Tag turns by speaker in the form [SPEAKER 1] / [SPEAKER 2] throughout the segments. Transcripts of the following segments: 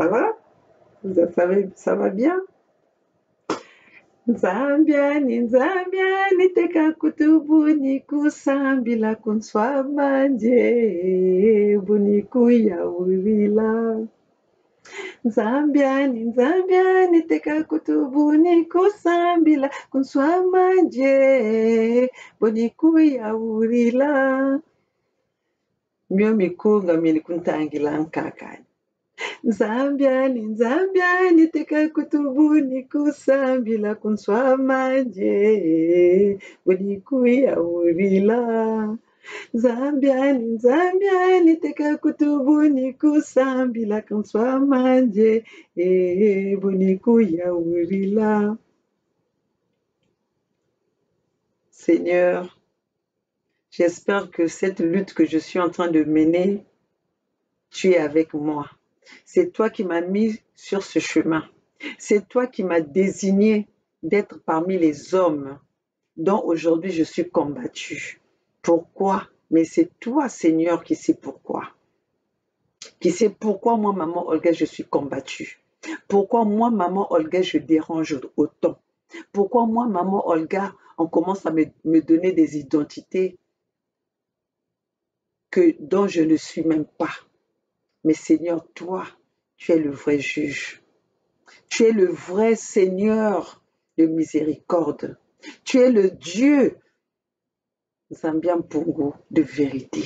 [SPEAKER 1] Ça va? Ça va bien? Nzambiani teka kutubuni kusambila kunswa manje buniku ya ulila. Nzambiani teka kutubuni kusambila kunswa manje buniku ya ulila. Mio mikunga milikuntangira nkakani. Nzambiani teka kutubuni kusambila kunswa manje buniku ya ulila. Nzambiani teka kutubuni kusambila kunswa manje buniku ya ulila. Seigneur, j'espère que cette lutte que je suis en train de mener, tu es avec moi. C'est toi qui m'as mis sur ce chemin. C'est toi qui m'as désigné d'être parmi les hommes dont aujourd'hui je suis combattue. Pourquoi? Mais c'est toi, Seigneur, qui sais pourquoi. Qui sais pourquoi moi, maman Olga, je suis combattue. Pourquoi moi, maman Olga, je dérange autant. Pourquoi moi, maman Olga, on commence à me donner des identités dont je ne suis même pas. Mais Seigneur, toi, tu es le vrai juge. Tu es le vrai Seigneur de miséricorde. Tu es le Dieu, Zambian Pungu, de vérité.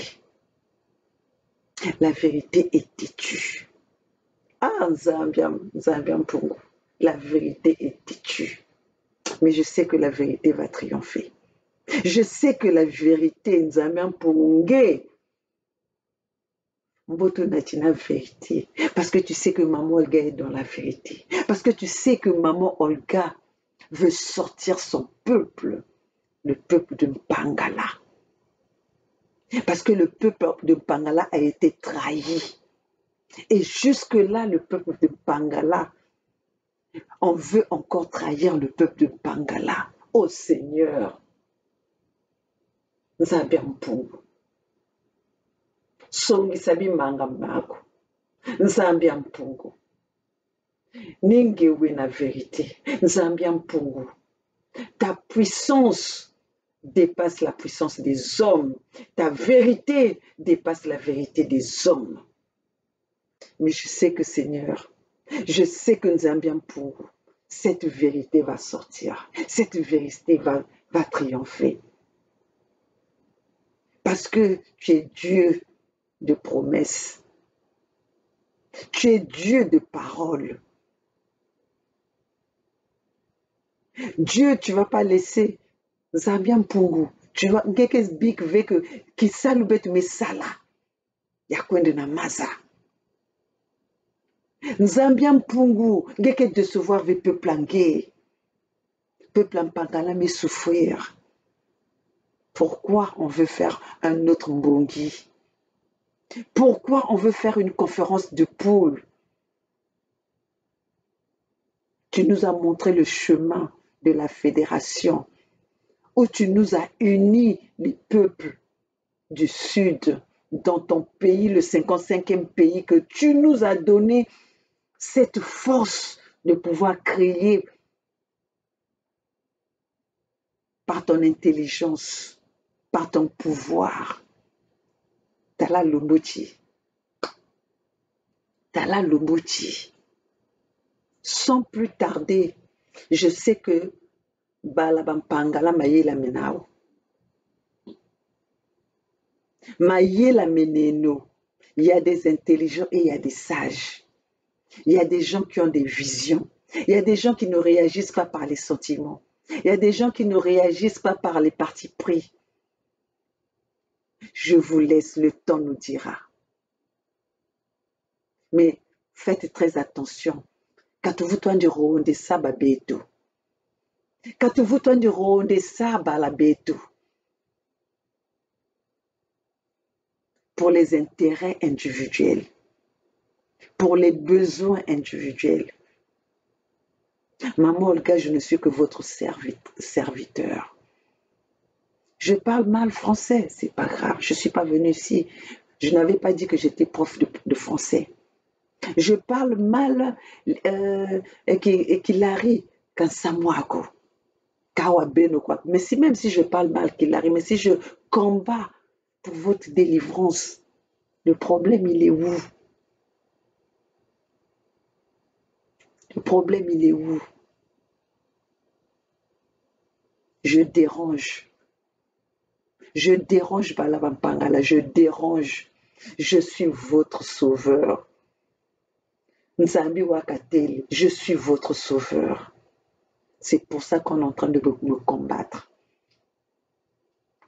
[SPEAKER 1] La vérité est têtue. Ah, Zambian Pungu, la vérité est têtue. Mais je sais que la vérité va triompher. Je sais que la vérité, Zambian Pungu, la vérité. Parce que tu sais que maman Olga est dans la vérité. Parce que tu sais que maman Olga veut sortir son peuple, le peuple de Mpangala. Parce que le peuple de Mpangala a été trahi. Et jusque-là, le peuple de Mpangala, on veut encore trahir le peuple de Mpangala. Oh Seigneur, Nzambiampungu. Songisabi manga mako. Nzambiampungu. Ningewe na vérité. Nzambiampungu. Ta puissance dépasse la puissance des hommes. Ta vérité dépasse la vérité des hommes. Mais je sais que Seigneur, je sais que Nzambiampungu, cette vérité va sortir. Cette vérité va triompher. Parce que tu es Dieu de promesses. Tu es Dieu de paroles. Dieu, tu ne vas pas laisser Nzambiampungu. Tu vas ngeke big veke ki salubet me sala. Ya kwende na maza. Nzambiampungu ngeke décevoir ve peuple angé. Peuple Mpangala me souffrir. Pourquoi on veut faire un autre Mbongi? Pourquoi on veut faire une conférence de poule? Tu nous as montré le chemin de la fédération, où tu nous as unis les peuples du Sud dans ton pays, le 55e pays, que tu nous as donné cette force de pouvoir créer par ton intelligence, par ton pouvoir. Tala Lombochi. Tala Lombochi. Sans plus tarder, je sais que Balabampangala Mayela Menao. Mayela Meneno. Il y a des intelligents et il y a des sages. Il y a des gens qui ont des visions. Il y a des gens qui ne réagissent pas par les sentiments. Il y a des gens qui ne réagissent pas par les partis pris. Je vous laisse, le temps nous dira. Mais faites très attention. Katuvutwa ndi ronde saba betu. Katuvutwa ndi ronde saba la betu. Pour les intérêts individuels. Pour les besoins individuels. Maman Olga, je ne suis que votre serviteur. Je parle mal français, c'est pas grave. Je ne suis pas venue ici. Je n'avais pas dit que j'étais prof de français. Je parle mal qu'il arrive quand Samuago, Kawabeno, quoi. Mais si même si je parle mal qu'il arrive, mais si je combats pour votre délivrance, le problème, il est où? Le problème, il est où? Je dérange. Je dérange Balabampangala, je dérange. Je suis votre sauveur. Nzambi Wakatele, je suis votre sauveur. C'est pour ça qu'on est en train de me combattre.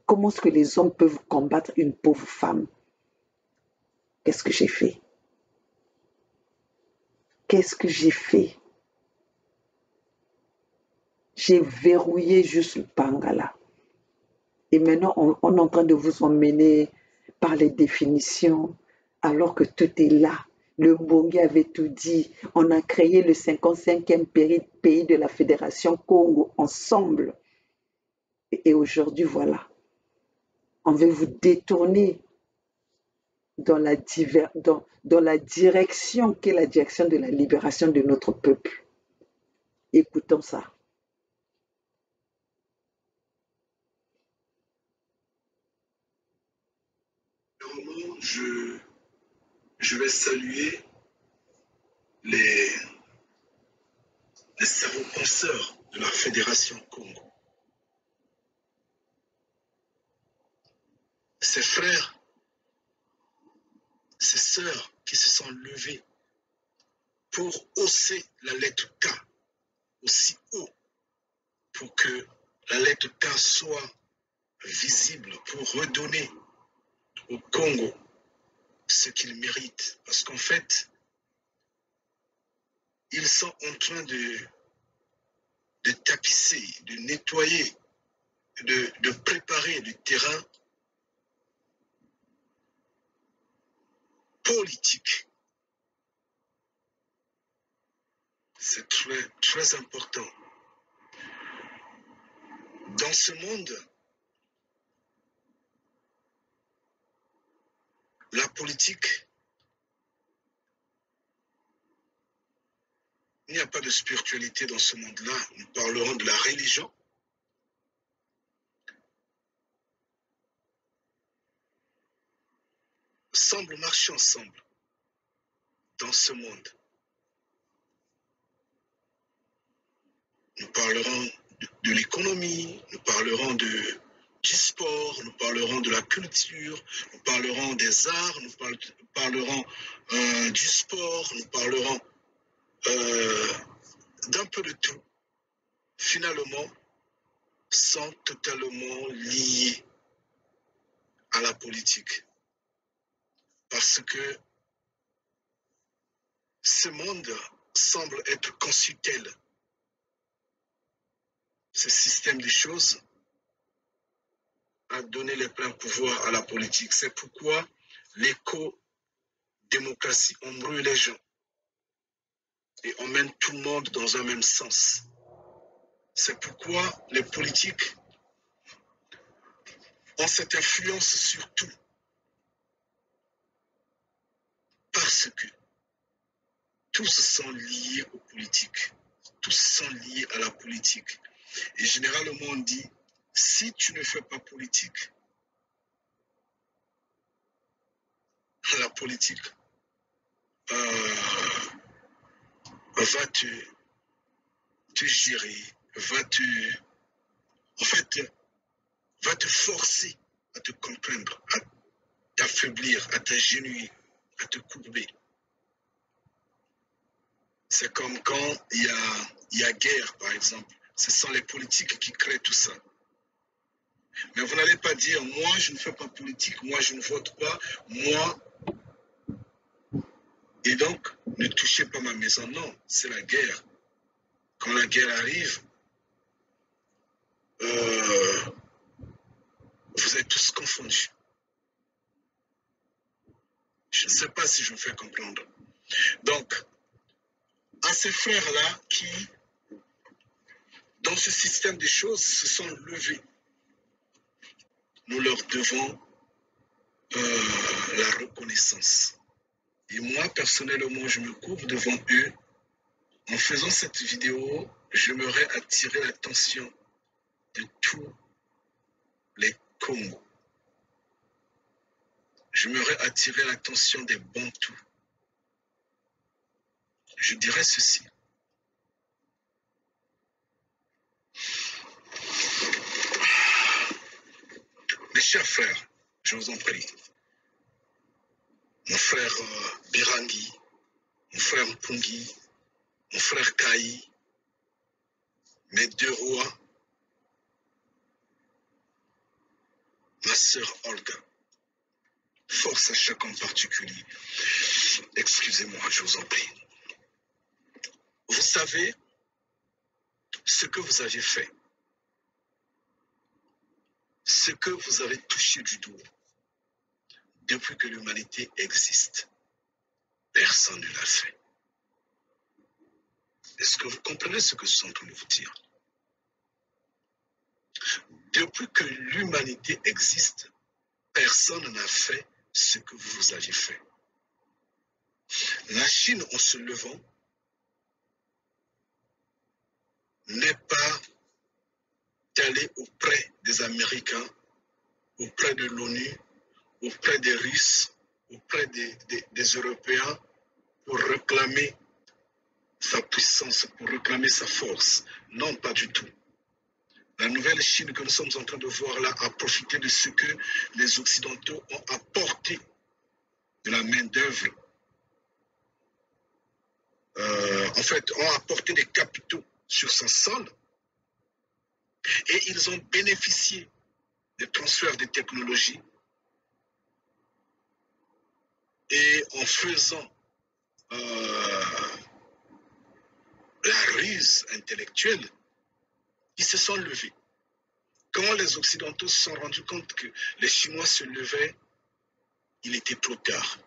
[SPEAKER 1] Comment est-ce que les hommes peuvent combattre une pauvre femme? Qu'est-ce que j'ai fait? Qu'est-ce que j'ai fait? J'ai verrouillé juste le Pangala. Et maintenant, on est en train de vous emmener par les définitions, alors que tout est là. Le Mbongi avait tout dit. On a créé le 55e pays de la Fédération Congo ensemble. Et aujourd'hui, voilà. On veut vous détourner dans la direction qui est la direction de la libération de notre peuple. Écoutons ça.
[SPEAKER 2] Je vais saluer les cerveaux penseurs de la Fédération Congo. Ces frères, ces sœurs qui se sont levés pour hausser la lettre K aussi haut, pour que la lettre K soit visible, pour redonner au Congo ce qu'il mérite. Parce qu'en fait, ils sont en train de tapisser, de nettoyer, de préparer le terrain politique. C'est très, très important. Dans ce monde, la politique, il n'y a pas de spiritualité dans ce monde-là. Nous parlerons de la religion. Semble marcher ensemble dans ce monde. Nous parlerons de l'économie, nous parlerons du sport, nous parlerons de la culture, nous parlerons des arts, nous parlerons du sport, nous parlerons d'un peu de tout. Finalement, sont totalement liés à la politique. Parce que ce monde semble être conçu tel. Ce système de choses a donné les pleins pouvoirs à la politique. C'est pourquoi l'éco-démocratie embrouille les gens et emmène tout le monde dans un même sens. C'est pourquoi les politiques ont cette influence sur tout. Parce que tous sont liés aux politiques. Tous sont liés à la politique. Et généralement, on dit, si tu ne fais pas politique, la politique va te gérer, va te forcer à te comprendre, à t'affaiblir, à t'agenouiller, à te courber. C'est comme quand il y a guerre, par exemple. Ce sont les politiques qui créent tout ça. Mais vous n'allez pas dire, moi je ne fais pas politique, moi je ne vote pas, moi. Et donc, ne touchez pas ma maison. Non, c'est la guerre. Quand la guerre arrive, vous êtes tous confondus. Je ne sais pas si je me fais comprendre. Donc, à ces frères-là qui, dans ce système de choses, se sont levés, nous leur devons la reconnaissance. Et moi, personnellement, je me couvre devant eux. En faisant cette vidéo, j'aimerais attirer l'attention de tous les Congos. J'aimerais attirer l'attention des Bantous. Je dirais ceci. Mes chers frères, je vous en prie, mon frère Birangi, mon frère Mpungi, mon frère Kaï, mes deux rois, ma sœur Olga, force à chacun en particulier. Excusez-moi, je vous en prie. Vous savez ce que vous avez fait, ce que vous avez touché du doigt depuis que l'humanité existe. Personne ne l'a fait. Est-ce que vous comprenez ce que je suis en train de vous dire? Depuis que l'humanité existe, personne n'a fait ce que vous avez fait. La Chine, en se levant, n'est pas allée auprès des Américains, auprès de l'ONU, auprès des Russes, auprès des Européens pour réclamer sa puissance, pour réclamer sa force. Non, pas du tout. La nouvelle Chine que nous sommes en train de voir là a profité de ce que les Occidentaux ont apporté de la main-d'œuvre. En fait, ont apporté des capitaux sur son sol et ils ont bénéficié des transferts de technologies et en faisant la ruse intellectuelle, ils se sont levés. Quand les Occidentaux se sont rendus compte que les Chinois se levaient, il était trop tard.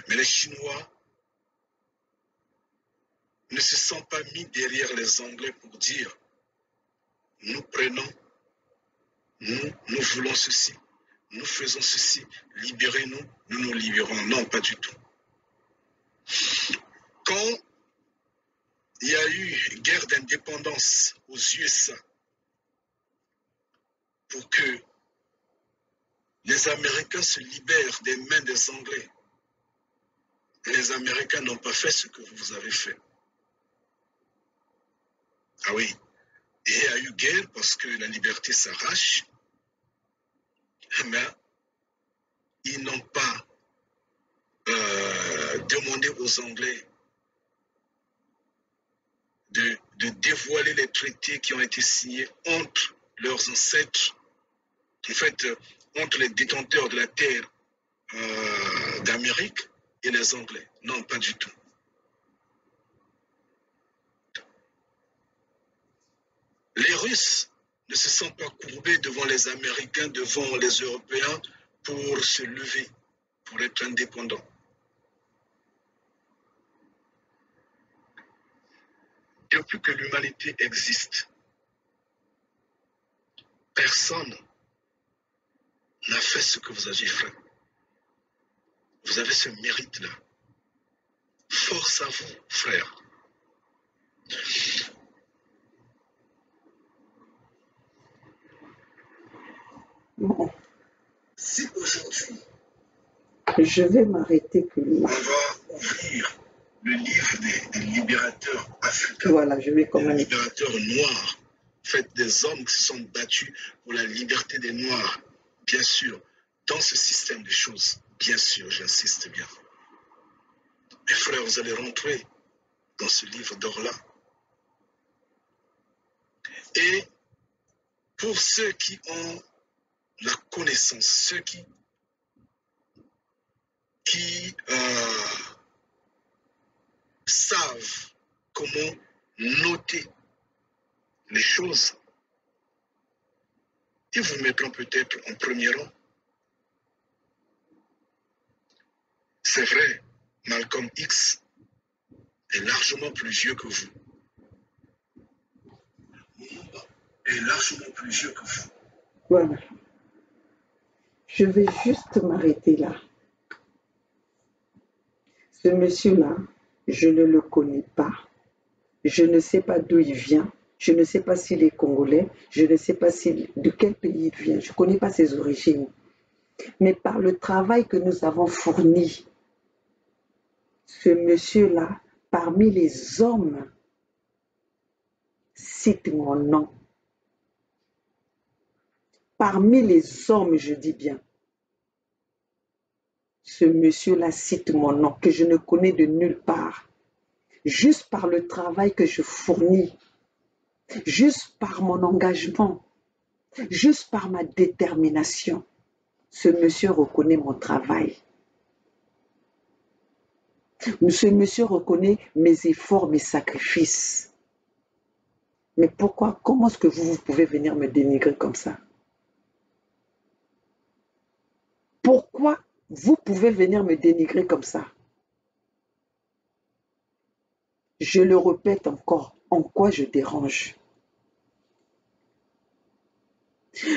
[SPEAKER 2] Mais les Chinois ne se sont pas mis derrière les Anglais pour dire nous prenons, nous voulons ceci, nous faisons ceci, libérez-nous, nous nous libérons. Non, pas du tout. Quand il y a eu guerre d'indépendance aux USA pour que les Américains se libèrent des mains des Anglais, les Américains n'ont pas fait ce que vous avez fait. Ah oui, et il y a eu guerre parce que la liberté s'arrache, mais ils n'ont pas demandé aux Anglais de dévoiler les traités qui ont été signés entre leurs ancêtres, en fait, entre les détenteurs de la terre d'Amérique et les Anglais. Non, pas du tout. Les Russes ne se sont pas courbés devant les Américains, devant les Européens pour se lever, pour être indépendants. Depuis que l'humanité existe, personne n'a fait ce que vous avez fait. Vous avez ce mérite-là. Force à vous, frères.
[SPEAKER 1] Bon,
[SPEAKER 2] Si aujourd'hui,
[SPEAKER 1] je vais m'arrêter que
[SPEAKER 2] on
[SPEAKER 1] là.
[SPEAKER 2] va ouvrir le livre des libérateurs africains,
[SPEAKER 1] Voilà, je vais
[SPEAKER 2] des
[SPEAKER 1] commencer.
[SPEAKER 2] libérateurs noirs, fait des hommes qui se sont battus pour la liberté des Noirs, bien sûr, dans ce système de choses, bien sûr, j'insiste bien. Mes frères, vous allez rentrer dans ce livre d'or-là. Et pour ceux qui ont la connaissance, ceux qui savent comment noter les choses, ils vous mettront peut-être en premier rang. C'est vrai, Malcolm X est largement plus vieux que vous. Lumumba est largement plus vieux que vous.
[SPEAKER 1] Voilà. Je vais juste m'arrêter là. Ce monsieur-là, je ne le connais pas. Je ne sais pas d'où il vient. Je ne sais pas s'il est congolais. Je ne sais pas de quel pays il vient. Je ne connais pas ses origines. Mais par le travail que nous avons fourni, ce monsieur-là, parmi les hommes, cite mon nom. Parmi les hommes, je dis bien, ce monsieur-là cite mon nom, que je ne connais de nulle part. Juste par le travail que je fournis, juste par mon engagement, juste par ma détermination, ce monsieur reconnaît mon travail. Ce monsieur reconnaît mes efforts, mes sacrifices. Mais pourquoi, comment est-ce que vous pouvez venir me dénigrer comme ça? Pourquoi vous pouvez venir me dénigrer comme ça? Je le répète encore, en quoi je dérange?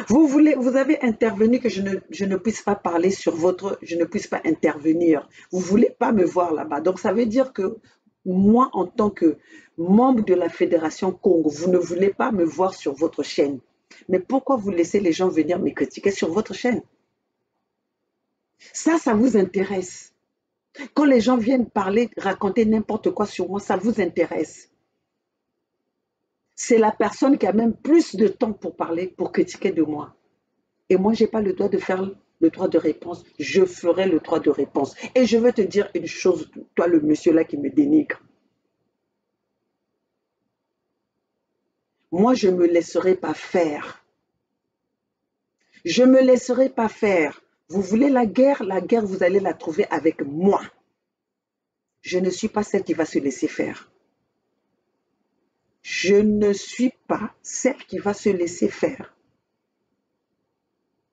[SPEAKER 1] Vous avez intervenu que je ne puisse pas parler sur je ne puisse pas intervenir. Vous ne voulez pas me voir là-bas. Donc ça veut dire que moi, en tant que membre de la Fédération Congo, vous ne voulez pas me voir sur votre chaîne. Mais pourquoi vous laissez les gens venir me critiquer sur votre chaîne? Ça vous intéresse. Quand les gens viennent parler, raconter n'importe quoi sur moi, ça vous intéresse. C'est la personne qui a même plus de temps pour parler, pour critiquer de moi. Et moi, je n'ai pas le droit de faire le droit de réponse. Je ferai le droit de réponse. Et je veux te dire une chose, toi, le monsieur-là qui me dénigre. Moi, je ne me laisserai pas faire. Je ne me laisserai pas faire. Vous voulez la guerre, vous allez la trouver avec moi. Je ne suis pas celle qui va se laisser faire. Je ne suis pas celle qui va se laisser faire.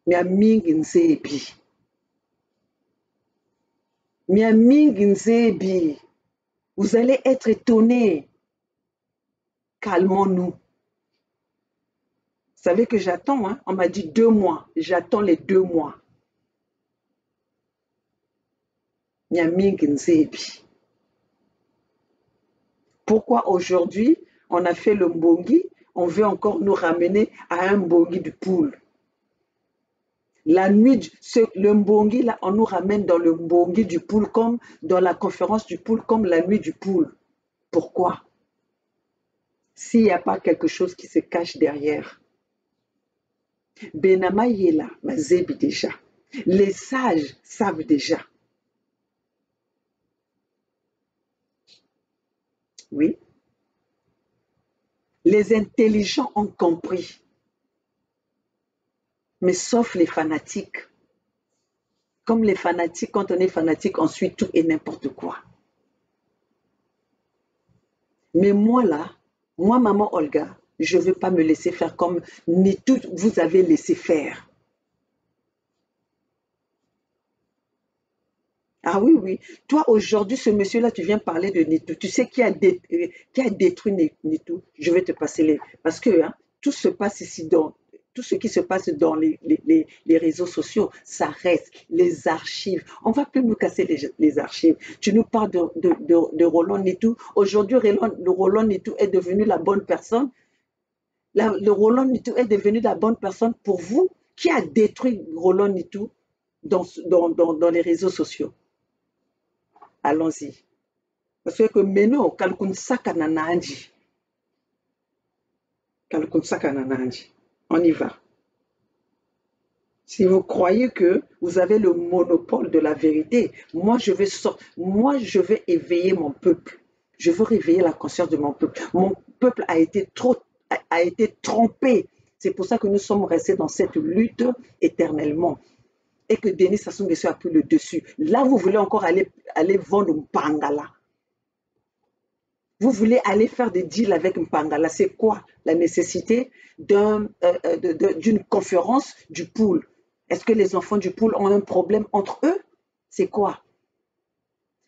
[SPEAKER 1] Miamingi Nzebi. Miamingi Nzebi. Vous allez être étonnés. Calmons-nous. Vous savez que j'attends, hein? On m'a dit 2 mois. J'attends les 2 mois. Miamingi Nzebi. Pourquoi aujourd'hui, on a fait le mbongi, on veut encore nous ramener à un mbongi du poule? La nuit, le mbongi, là, on nous ramène dans le mbongi du poule, comme dans la conférence du poule, comme la nuit du poule. Pourquoi? S'il n'y a pas quelque chose qui se cache derrière. Benama y est là, Mazebi déjà. Les sages savent déjà. Oui. Les intelligents ont compris. Mais sauf les fanatiques. Comme les fanatiques, quand on est fanatique, on suit tout et n'importe quoi. Mais moi là, moi maman Olga, je ne veux pas me laisser faire comme ni tout vous avez laissé faire. Ah oui, oui. Toi, aujourd'hui, ce monsieur-là, tu viens parler de Nitou. Tu sais qui a détruit Nitou? Je vais te passer les... Parce que hein, tout se passe ici, tout ce qui se passe dans les réseaux sociaux, ça reste. Les archives. On ne va plus nous casser les archives. Tu nous parles de Roland Nitou. Aujourd'hui, le Roland Nitou est devenu la bonne personne. Le Roland Nitou est devenu la bonne personne pour vous. Qui a détruit Roland Nitou dans les réseaux sociaux? Allons-y. Parce que maintenant, on y va. Si vous croyez que vous avez le monopole de la vérité, moi je vais éveiller mon peuple. Je veux réveiller la conscience de mon peuple. Mon peuple a été trompé. C'est pour ça que nous sommes restés dans cette lutte éternellement. Et que Denis Sassou Nguesso a pris le dessus. Là, vous voulez encore aller vendre Mpangala. Vous voulez aller faire des deals avec Mpangala. C'est quoi la nécessité d'une conférence du pool? Est-ce que les enfants du pool ont un problème entre eux? C'est quoi?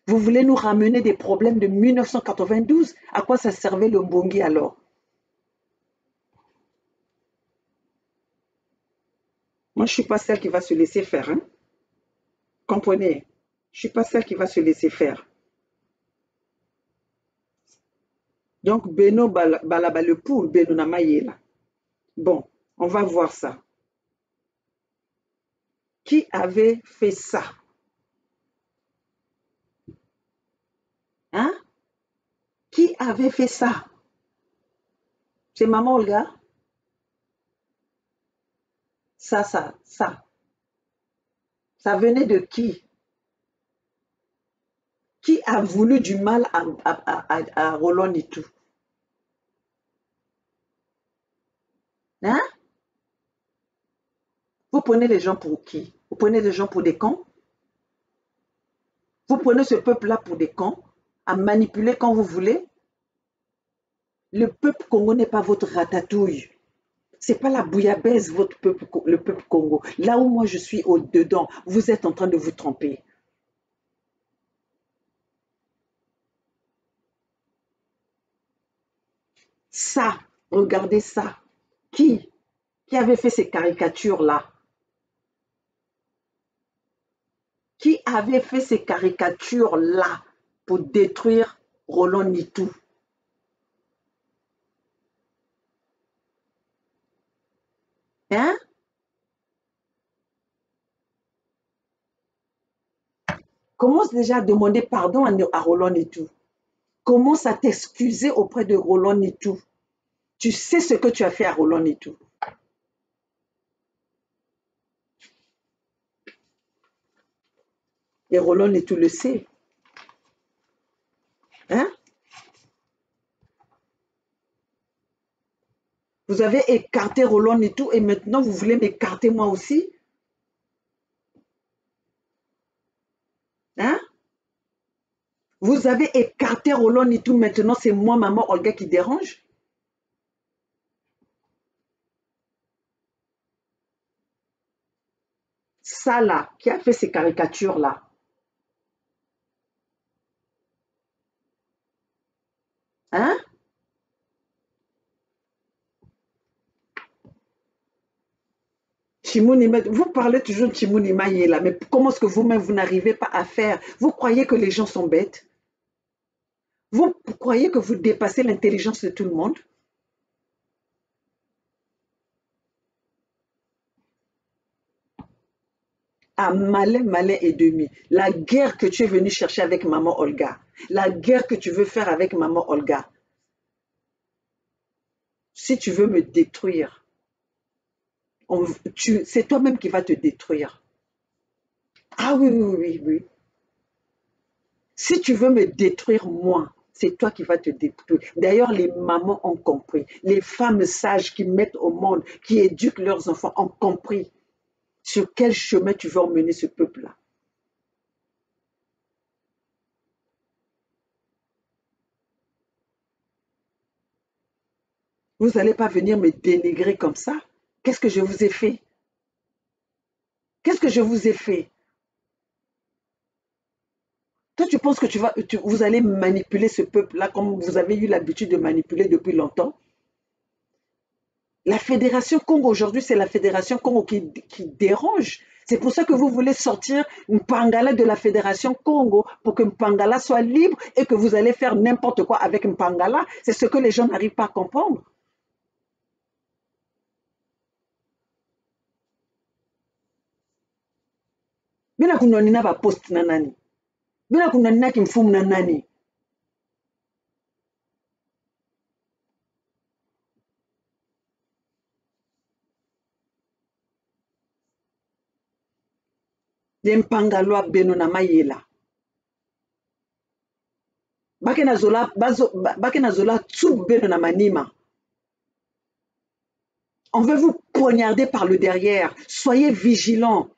[SPEAKER 1] Vous voulez nous ramener des problèmes de 1992? À quoi ça servait le Mbongi alors? Moi, je ne suis pas celle qui va se laisser faire. Hein? Comprenez? Je ne suis pas celle qui va se laisser faire. Donc, Beno Balaba le poule, Beno Namayela. Bon, on va voir ça. Qui avait fait ça? Hein? Qui avait fait ça? C'est maman Olga? Ça. Ça venait de qui? Qui a voulu du mal à Roland et tout? Hein? Vous prenez les gens pour qui? Vous prenez les gens pour des cons? Vous prenez ce peuple-là pour des cons, à manipuler quand vous voulez? Le peuple Congo n'est pas votre ratatouille. C'est pas la bouillabaisse, votre peuple, le peuple Congo. Là où moi je suis au-dedans, vous êtes en train de vous tromper. Ça, regardez ça. Qui avait fait ces caricatures-là? Qui avait fait ces caricatures-là pour détruire Roland Nitou? Hein? Commence déjà à demander pardon à Roland Nitou. Commence à t'excuser auprès de Roland Nitou. Tu sais ce que tu as fait à Roland Nitou. Et Roland Nitou le sait. Hein? Vous avez écarté Roland Nitou et maintenant vous voulez m'écarter moi aussi? Hein? Vous avez écarté Roland Nitou, maintenant c'est moi, maman Olga, qui dérange? Ça là, qui a fait ces caricatures-là? Hein? Chimonima, vous parlez toujours de Chimonima là, mais comment est-ce que vous-même vous n'arrivez pas à faire? Vous croyez que les gens sont bêtes? Vous croyez que vous dépassez l'intelligence de tout le monde? Ah, malin et demi. La guerre que tu es venu chercher avec maman Olga, la guerre que tu veux faire avec maman Olga, si tu veux me détruire, c'est toi-même qui vas te détruire. Ah oui. Si tu veux me détruire, moi, c'est toi qui vas te détruire. D'ailleurs, les mamans ont compris. Les femmes sages qui mettent au monde, qui éduquent leurs enfants, ont compris sur quel chemin tu veux emmener ce peuple-là. Vous n'allez pas venir me dénigrer comme ça. Qu'est-ce que je vous ai fait? Qu'est-ce que je vous ai fait? Toi, tu penses que vous allez manipuler ce peuple-là comme vous avez eu l'habitude de manipuler depuis longtemps? La Fédération Congo, aujourd'hui, c'est la Fédération Congo qui dérange. C'est pour ça que vous voulez sortir Mpangala de la Fédération Congo pour que Mpangala soit libre et que vous allez faire n'importe quoi avec Mpangala. C'est ce que les gens n'arrivent pas à comprendre. Mina kunonina ba post na nani? Mina kunonina kimfumu na nani? De Mpangala beno na mayela. Bakena zola tsu beno na manima. On veut vous poignarder par le derrière. Soyez vigilants.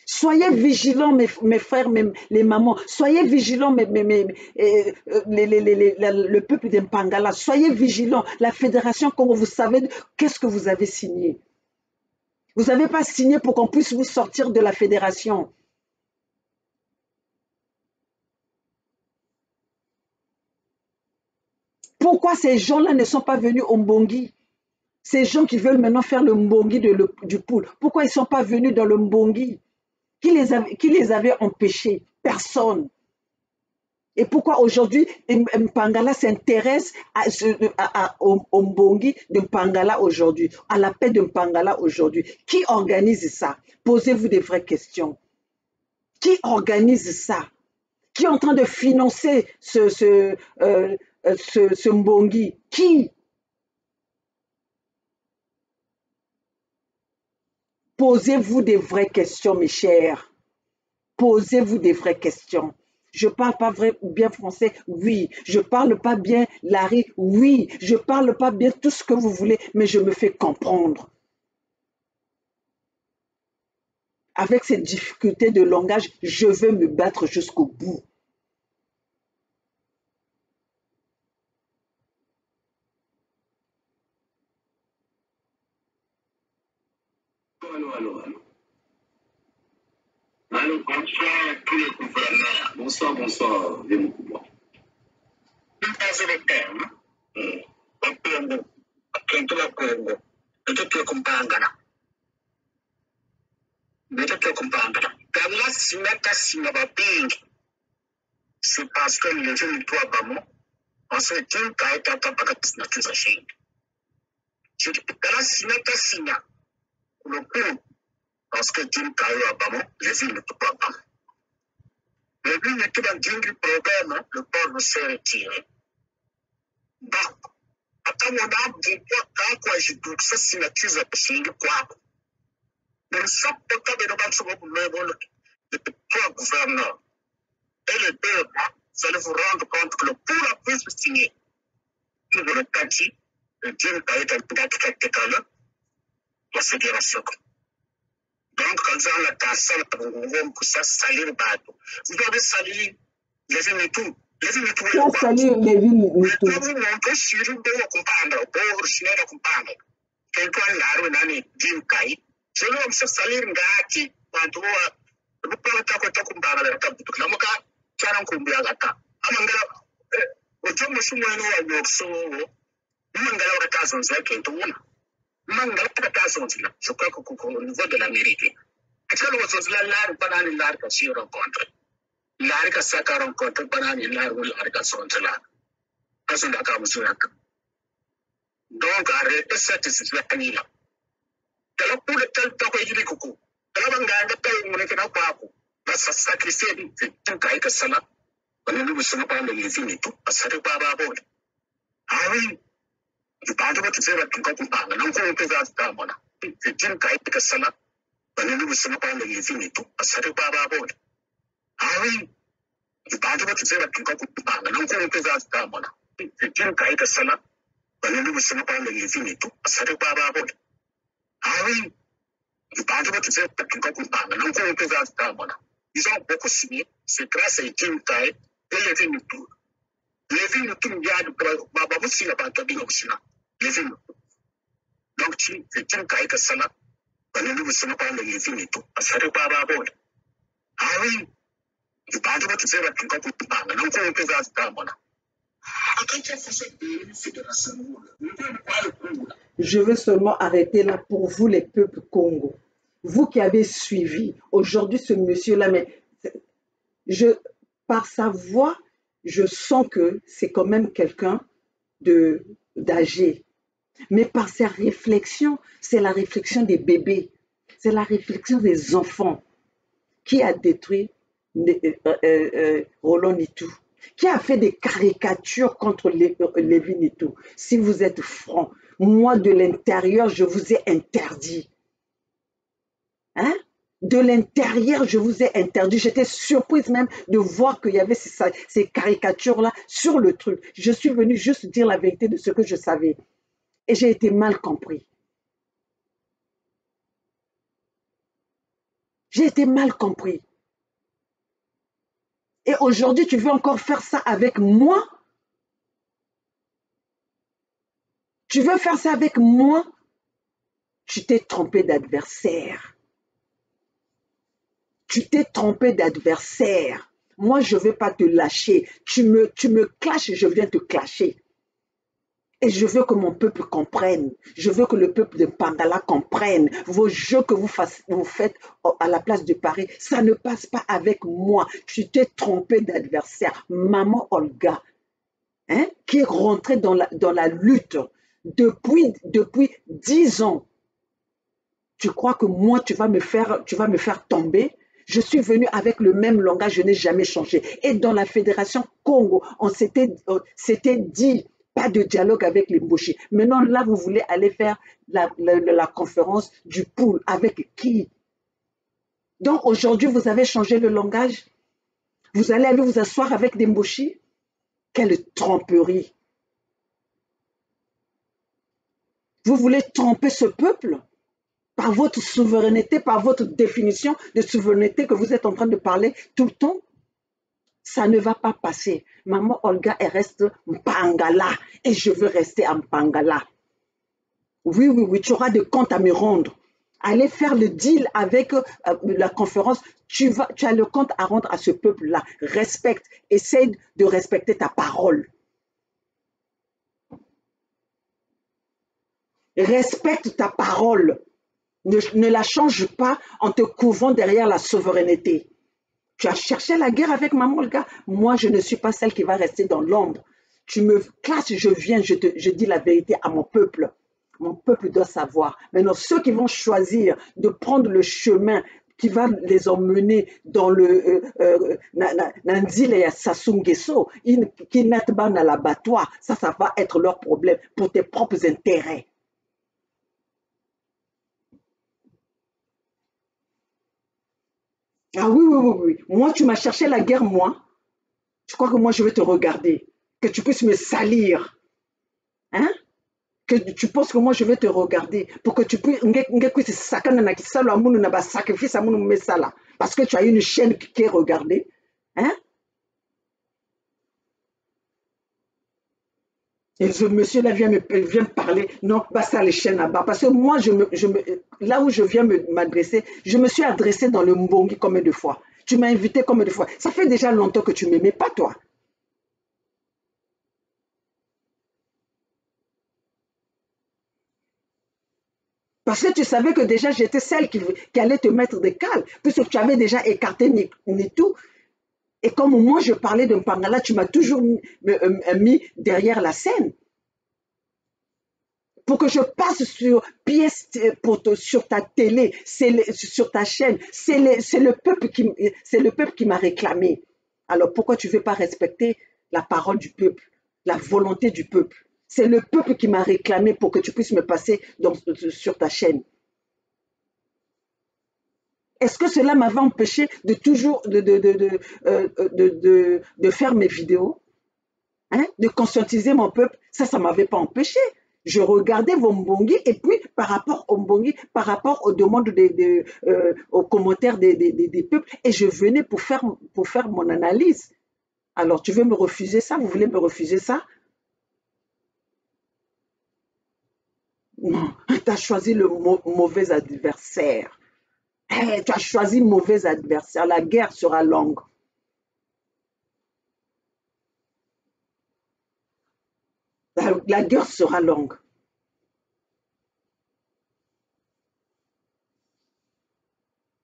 [SPEAKER 1] Soyez vigilants, mes frères, les mamans. Soyez vigilants, le peuple d'Mpangala. Soyez vigilants. La Fédération Congo, vous savez qu'est-ce que vous avez signé. Vous n'avez pas signé pour qu'on puisse vous sortir de la Fédération. Pourquoi ces gens-là ne sont pas venus au Mbongi? Ces gens qui veulent maintenant faire le Mbongi du poule, pourquoi ils ne sont pas venus dans le Mbongi? Qui les avait empêchés? Personne. Et pourquoi aujourd'hui Mpangala s'intéresse au Mbongi de Mpangala aujourd'hui, à la paix de Mpangala aujourd'hui? Qui organise ça? Posez-vous des vraies questions. Qui organise ça? Qui est en train de financer ce Mbongi? Qui? Posez-vous des vraies questions, mes chers. Posez-vous des vraies questions. Je parle pas bien français, oui. Je parle pas bien Larry, oui. Je parle pas bien tout ce que vous voulez, mais je me fais comprendre. Avec ces difficultés de langage, je veux me battre jusqu'au bout.
[SPEAKER 2] Allô, bonsoir tous les gouverneurs. Bonsoir, bonsoir, vieux Moukouba. Vous pensez le terme? Congo. Kentola Congo. Peut-être Kumpangana. Peut-être Kumpangana. Kamla Simeka Simabaping. C'est parce que les gens ne doivent pas moi. Parce que Tim Kaita Tapakat Nature Shing. Je dis, Kala Simeka Sina. Le coup. Parce que Tim Kaita Bamo, les gens ne doivent pas moi. Le but n'est que dans le problème, le port s'est retiré. Donc, après mon âme, quand je doute, ça signature de quoi. Mais ça peut pas de le trois gouverneurs et les deux, vous allez vous rendre compte que le pour la plus signé, pour le Tati, le Dieu a été un la fédération. Donc, quand vous avez la tasse, ça salir bateau. Vous devez salir les ennemis.
[SPEAKER 1] Ça salir les villes.
[SPEAKER 2] Mais tout le monde peut suivre de comprendre, pour suivre de comprendre. Quelqu'un l'a rené, Jim Kai. Je ne sais pas salir ngati, quand vous parlez de comprendre, la table de la moka, Charan Kumbiagata. Amanga, au Jom Sumano, à Yoxo, Mangala Ratasson, c'est qu'il y a une. Mangala Ratasson, je crois qu'au niveau de l'Amérique. Est-ce que vous avez l'art, banane, l'art, que si rencontre? L'art, que ça rencontre, banane, l'art, ou l'art, que son là. Donc, arrêtez cette situation-là. Kalau pour tel temps que je coucou. Kalau bangga tel mon état pas aku. Ça sacrifier tout caï que ça là. On ne nous sommes pas les filles tout. Ça ne pas bon. Ah oui. Je parle de tout ça là tout comme pas. Non qu'on peut faire ça bon. C'est tout caï que ça là. On ne nous sommes pas les filles tout. Ça ne pas bon. Ah oui. Je parle de tout ça là tout comme pas. Non qu'on peut faire ça bon. C'est tout caï que ça là. On ne nous sommes pas les filles tout. Ça ne pas bon. Ah oui. Je parle de tout ça là tout comme pas. Non qu'on peut faire ça bon. Ils ont beaucoup signé. C'est grâce à Jim Kai et les filles tout. Les filles tout me disent que vous signez pas de bien les filles. Donc, c'est Jim Kai que ça là. On ne nous sommes pas les filles tout. Ça ne pas bon. Ah oui. Je parle de tout ça là tout comme pas. Non qu'on peut faire ça bon.
[SPEAKER 1] Je veux seulement arrêter là pour vous, les peuples Congo. Vous qui avez suivi aujourd'hui ce monsieur-là, mais par sa voix, je sens que c'est quand même quelqu'un d'âgé. Mais par sa réflexion, c'est la réflexion des bébés, c'est la réflexion des enfants qui a détruit Roland Nitou, qui a fait des caricatures contre Lévi Nitou. Si vous êtes franc, moi de l'intérieur, je vous ai interdit. Hein? De l'intérieur, je vous ai interdit. J'étais surprise même de voir qu'il y avait ces caricatures-là sur le truc. Je suis venue juste dire la vérité de ce que je savais. Et j'ai été mal compris. J'ai été mal compris. Et aujourd'hui, tu veux encore faire ça avec moi? Tu veux faire ça avec moi? Tu t'es trompé d'adversaire. Tu t'es trompé d'adversaire. Moi, je ne vais pas te lâcher. Tu me clashes, je viens te clasher. Et je veux que mon peuple comprenne. Je veux que le peuple de Pangala comprenne. Vos jeux que vous faites à la place de Paris, ça ne passe pas avec moi. Tu t'es trompé d'adversaire. Maman Olga, hein, qui est rentrée dans la lutte depuis 10 ans. Tu crois que moi, tu vas me faire tomber? Je suis venue avec le même langage, je n'ai jamais changé. Et dans la Fédération Congo, on s'était dit, pas de dialogue avec les Mboshi. Maintenant, là, vous voulez aller faire la conférence du pool. Avec qui? Donc, aujourd'hui, vous avez changé le langage. Vous allez aller vous asseoir avec des Mboshi. Quelle tromperie. Vous voulez tromper ce peuple par votre souveraineté, par votre définition de souveraineté que vous êtes en train de parler tout le temps. Ça ne va pas passer. Maman Olga, elle reste Mpangala et je veux rester en Mpangala. Oui, oui, oui, tu auras des comptes à me rendre. Allez faire le deal avec la conférence. Tu as le compte à rendre à ce peuple-là. Respecte. Essaye de respecter ta parole. Respecte ta parole. Ne la change pas en te couvrant derrière la souveraineté. Tu as cherché la guerre avec maman Olga. Moi, je ne suis pas celle qui va rester dans l'ombre. Tu me classes, je viens, je dis la vérité à mon peuple. Mon peuple doit savoir. Maintenant, ceux qui vont choisir de prendre le chemin qui va les emmener dans le Nanzile et Sassou-Nguesso, qui n'être pas dans l'abattoir, ça va être leur problème pour tes propres intérêts. Ah oui, oui, oui, oui. Moi, tu m'as cherché la guerre, moi. Tu crois que moi, je vais te regarder? Que tu puisses me salir? Hein? Que tu penses que moi, je vais te regarder pour que tu puisses... Parce que tu as une chaîne qui est regardée. Hein? Et ce monsieur-là vient me parler. Non, pas ça les chaînes là-bas. Parce que moi, là où je viens m'adresser, je me suis adressé dans le Mbongi combien de fois? Tu m'as invité combien de fois? Ça fait déjà longtemps que tu ne m'aimais pas, toi. Parce que tu savais que déjà j'étais celle qui allait te mettre des cales, puisque tu avais déjà écarté Nitou. Et comme moi je parlais de Mpangala, tu m'as toujours mis derrière la scène. Pour que je passe sur pièce sur ta télé, sur ta chaîne, c'est le peuple qui m'a réclamé. Alors pourquoi tu ne veux pas respecter la parole du peuple, la volonté du peuple? C'est le peuple qui m'a réclamé pour que tu puisses me passer sur ta chaîne. Est-ce que cela m'avait empêché de toujours de faire mes vidéos, hein, de conscientiser mon peuple? Ça ne m'avait pas empêché. Je regardais vos Mbongi et puis par rapport aux Mbongi, par rapport aux demandes, aux commentaires des peuples, et je venais pour faire mon analyse. Alors, tu veux me refuser ça? Vous voulez me refuser ça? Non, tu as choisi le mauvais adversaire. Hey, tu as choisi le mauvais adversaire. La guerre sera longue. La guerre sera longue.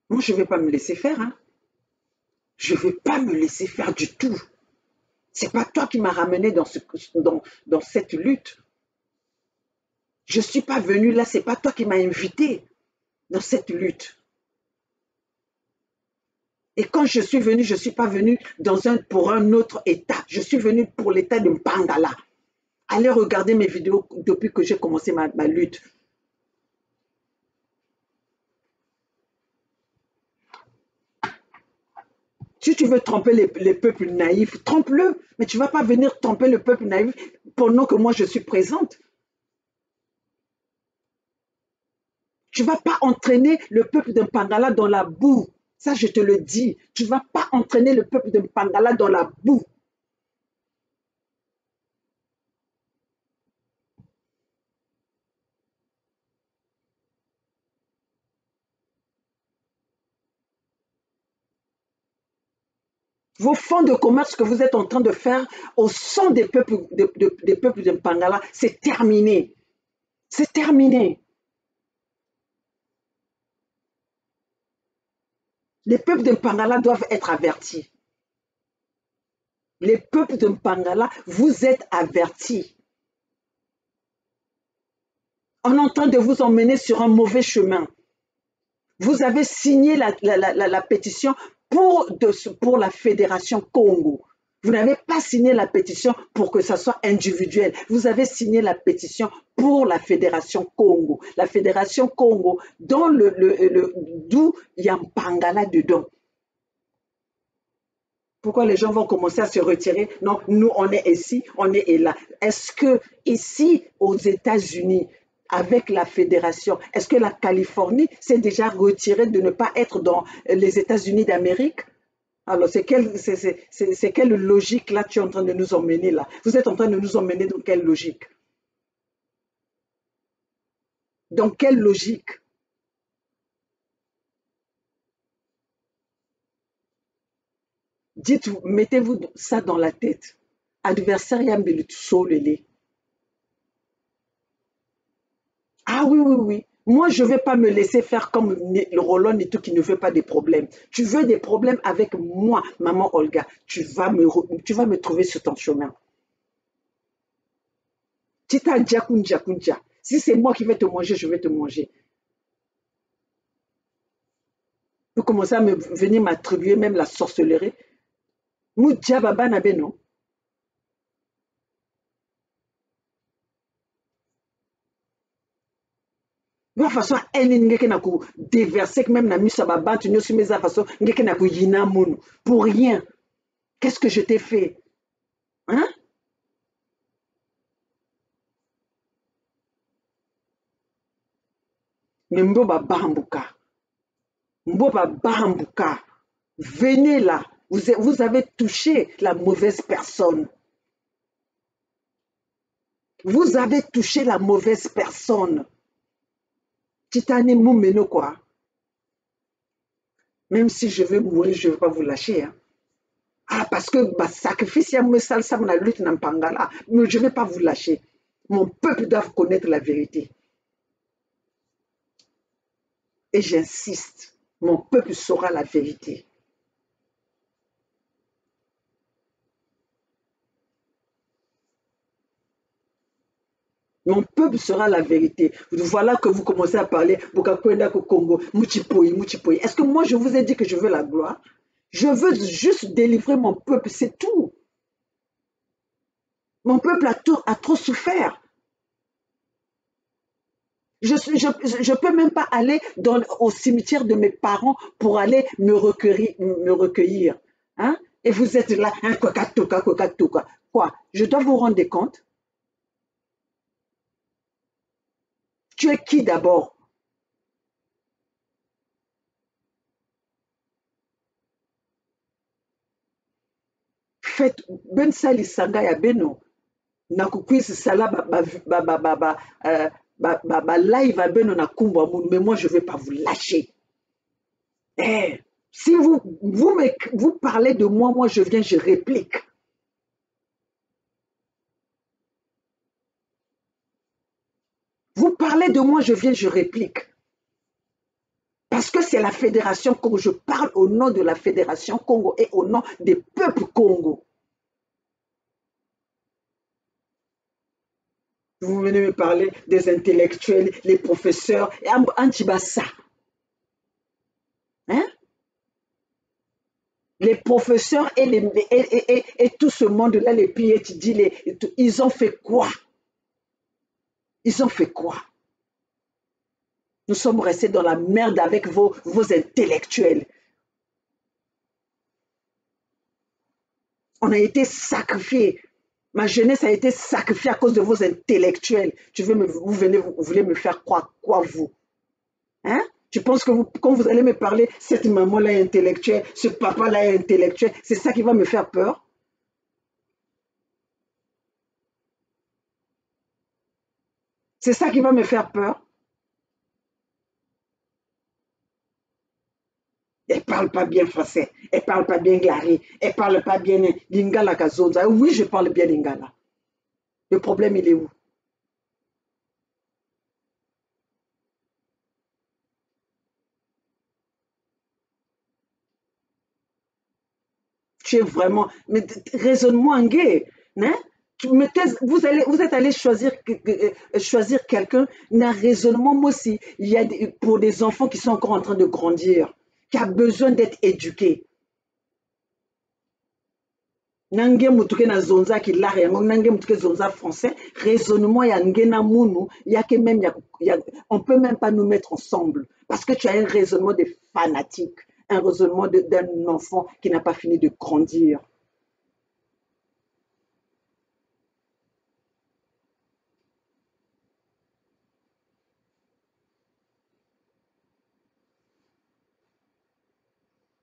[SPEAKER 1] Moi, je ne vais pas me laisser faire. Hein. Je ne vais pas me laisser faire du tout. Ce n'est pas toi qui m'as ramené dans cette lutte. Je ne suis pas venue là, ce n'est pas toi qui m'as invité dans cette lutte. Et quand je suis venue, je ne suis pas venue pour un autre État. Je suis venue pour l'État de Mpangala. Allez regarder mes vidéos depuis que j'ai commencé ma lutte. Si tu veux tromper les peuples naïfs, trompe-le. Mais tu ne vas pas venir tromper le peuple naïf pendant que moi je suis présente. Tu ne vas pas entraîner le peuple de Mpangala dans la boue. Ça, je te le dis. Tu ne vas pas entraîner le peuple de Mpangala dans la boue. Vos fonds de commerce que vous êtes en train de faire au sein des peuples des peuples de Mpangala, c'est terminé. C'est terminé. Les peuples de Mpangala doivent être avertis. Les peuples de Mpangala, vous êtes avertis. On est en train de vous emmener sur un mauvais chemin. Vous avez signé la pétition pour la Fédération Congo. Vous n'avez pas signé la pétition pour que ça soit individuel. Vous avez signé la pétition pour la Fédération Congo. La Fédération Congo, d'où il y a Mpangala dedans. Pourquoi les gens vont commencer à se retirer? Non, nous, on est ici, on est là. Est-ce que ici, aux États-Unis, avec la fédération, est-ce que la Californie s'est déjà retirée de ne pas être dans les États-Unis d'Amérique? Alors, c'est quelle logique là tu es en train de nous emmener là? Vous êtes en train de nous emmener dans quelle logique? Dans quelle logique? Dites-vous, mettez-vous ça dans la tête. Adversaire yambeli solele. Ah oui, oui, oui. Moi, je ne vais pas me laisser faire comme le Roland et tout qui ne veut pas des problèmes. Tu veux des problèmes avec moi, maman Olga. Tu vas me trouver sur ton chemin. Tita Djakunja Kunja. Si c'est moi qui vais te manger, je vais te manger. Vous commencez à venir m'attribuer même la sorcellerie. Moudja Baba Nabeno. De toute façon, elle n'est pas déverser même na misa baba, tu ne sais pas façon, n'est pas yina mono. Pour rien. Qu'est-ce que je t'ai fait? Hein? Mais mboba bahambuka. Mboba bahambuka. Venez là. Vous avez touché la mauvaise personne. Vous avez touché la mauvaise personne. Titane Moumeno quoi. Même si je vais mourir, je ne vais pas vous lâcher. Hein. Ah, parce que bah, sacrifice, ça la lutte n'a pas là. Mais je ne vais pas vous lâcher. Mon peuple doit connaître la vérité. Et j'insiste, mon peuple saura la vérité. Mon peuple sera la vérité. Voilà que vous commencez à parler Bukakwenda Congo, Muchipoyi, Muchipoyi. Est-ce que moi je vous ai dit que je veux la gloire? Je veux juste délivrer mon peuple, c'est tout. Mon peuple a trop souffert. Je ne peux même pas aller au cimetière de mes parents pour aller me recueillir. Hein? Et vous êtes là, hein, quoi? Je dois vous rendre compte. Tu es qui d'abord? Faites ben sali sanga ya beno. Nakukwisi sala live à beno na kumba moun, mais moi je ne vais pas vous lâcher. Eh, si vous parlez de moi, moi je viens, je réplique. Vous parlez de moi, je viens, je réplique. Parce que c'est la Fédération Congo. Je parle au nom de la Fédération Congo et au nom des peuples Congo. Vous venez me parler des intellectuels, les professeurs, et Antibassa. Hein? Les professeurs et tout ce monde-là, les PhD, ils ont fait quoi? Ils ont fait quoi? Nous sommes restés dans la merde avec vos intellectuels. On a été sacrifiés. Ma jeunesse a été sacrifiée à cause de vos intellectuels. Vous voulez me faire croire quoi, vous? Hein? Tu penses que quand vous allez me parler, cette maman-là est intellectuelle, ce papa-là est intellectuel, c'est ça qui va me faire peur? C'est ça qui va me faire peur? Et parle pas bien français, elle parle pas bien glari, elle parle pas bien lingala kazonza. Oui, je parle bien lingala. Le problème, il est où? Tu es vraiment, mais raisonnement en gay, hein? Vous êtes allé choisir, choisir quelqu'un d'un raisonnement, moi aussi. Il y a pour des enfants qui sont encore en train de grandir, qui a besoin d'être éduqués. Nange mutuke na zonza qui l'a yango nange mutuke zonza français raisonnement ya ngena munu ya que même on peut même pas nous mettre ensemble parce que tu as un raisonnement de fanatique, un raisonnement d'un enfant qui n'a pas fini de grandir.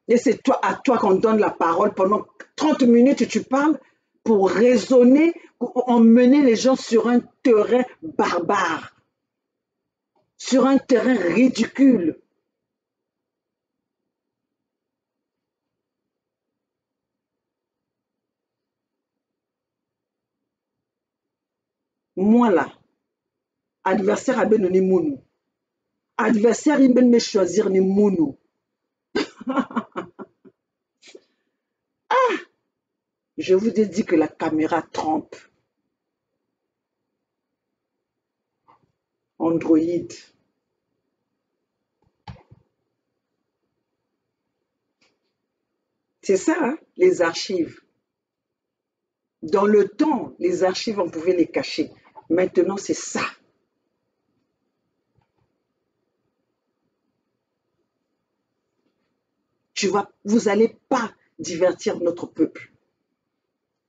[SPEAKER 1] Et c'est toi, à toi qu'on donne la parole pendant 30 minutes, tu parles pour raisonner, pour emmener les gens sur un terrain barbare, sur un terrain ridicule. Moi là, adversaire a ben ni mounou. Adversaire il ben me choisir ni mounou. Je vous ai dit que la caméra trompe. Android. C'est ça, hein, les archives. Dans le temps, les archives, on pouvait les cacher. Maintenant, c'est ça. Vous n'allez pas divertir notre peuple.